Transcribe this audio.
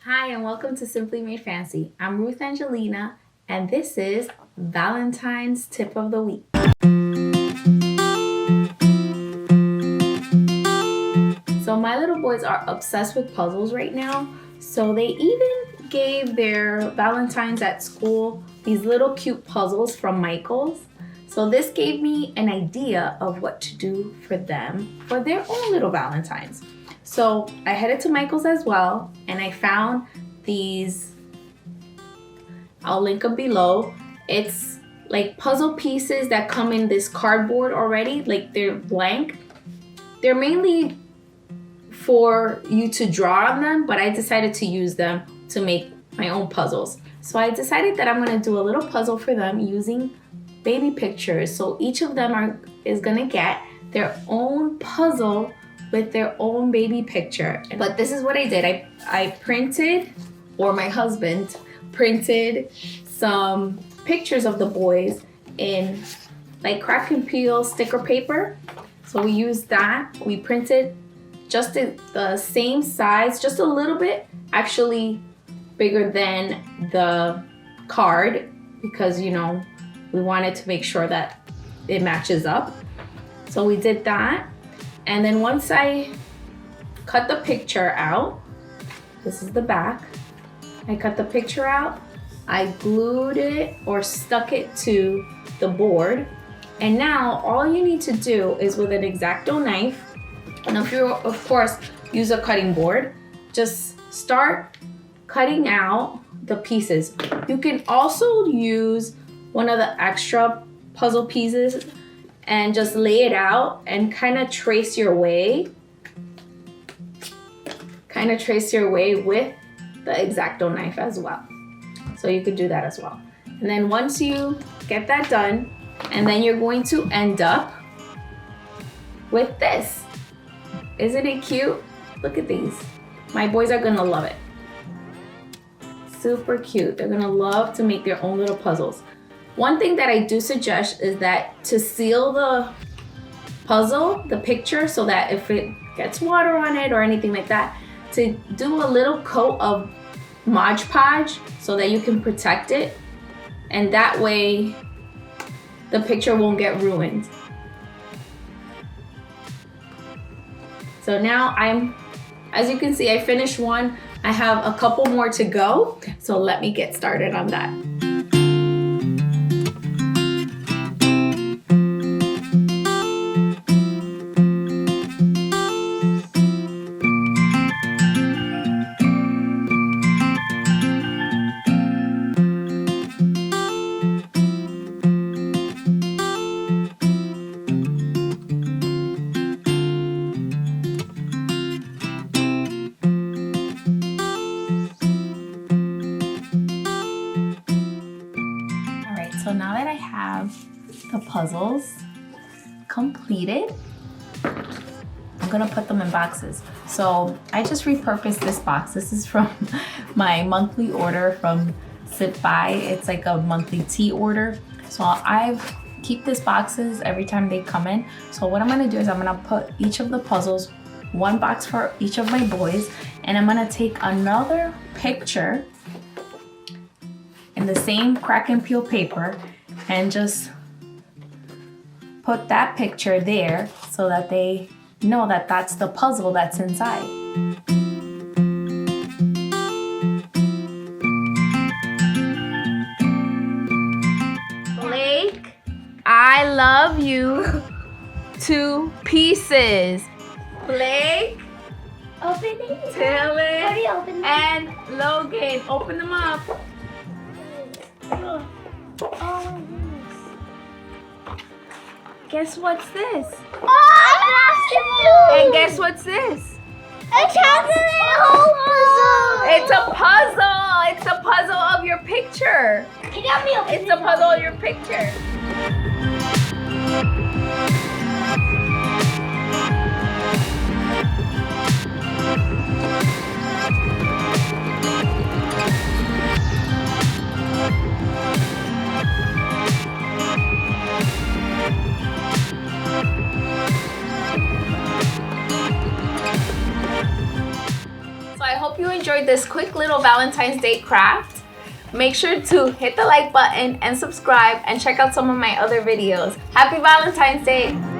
Hi, and welcome to Simply Made Fancy. I'm Ruth Angelina, and this is Valentine's Tip of the Week. So my little boys are obsessed with puzzles right now, so they even gave their Valentines at school these little cute puzzles from Michael's. So this gave me an idea of what to do for them for their own little Valentines. So I headed to Michael's as well, and I found these. I'll link them below. It's like puzzle pieces that come in this cardboard already, like they're blank. They're mainly for you to draw on them, but I decided to use them to make my own puzzles. So I decided that I'm gonna do a little puzzle for them using baby pictures. So each of them is gonna get their own puzzle with their own baby picture. But this is what I did. I printed, or my husband printed, some pictures of the boys in like crack and peel sticker paper. So we used that. We printed just the same size, just a little bit, actually bigger than the card, because we wanted to make sure that it matches up. So we did that. And then once I cut the picture out, this is the back. I cut the picture out, I glued it or stuck it to the board. And now all you need to do is, with an X-Acto knife, and if you of course use a cutting board, just start cutting out the pieces. You can also use one of the extra puzzle pieces and just lay it out and kind of trace your way with the X-Acto knife as well. So you could do that as well. And then once you get that done, and then you're going to end up with this. Isn't it cute? Look at these. My boys are gonna love it. Super cute. They're gonna love to make their own little puzzles. One thing that I do suggest is that to seal the puzzle, the picture, so that if it gets water on it or anything like that, to do a little coat of Mod Podge so that you can protect it, and that way the picture won't get ruined. So now as you can see, I finished one. I have a couple more to go, so let me get started on that. So now that I have the puzzles completed, I'm gonna put them in boxes. So I just repurposed this box. This is from my monthly order from Sit By. It's like a monthly tea order. So I keep these boxes every time they come in. So what I'm gonna do is I'm gonna put each of the puzzles, one box for each of my boys, and I'm gonna take another picture in the same crack and peel paper and just put that picture there so that they know that that's the puzzle that's inside. Blake, I love you. 2 pieces. Blake, Open it. Taylor, Open it. and Logan, open them up. Oh, Guess what's this? oh, And guess what's this? a chocolate whole puzzle. It's a puzzle. It's a puzzle of your picture. Can you help me open It's a puzzle of your picture. So I hope you enjoyed this quick little little Valentine's Day craft. Make sure to hit the like button and subscribe and check out some of my other videos. Happy Valentine's Day!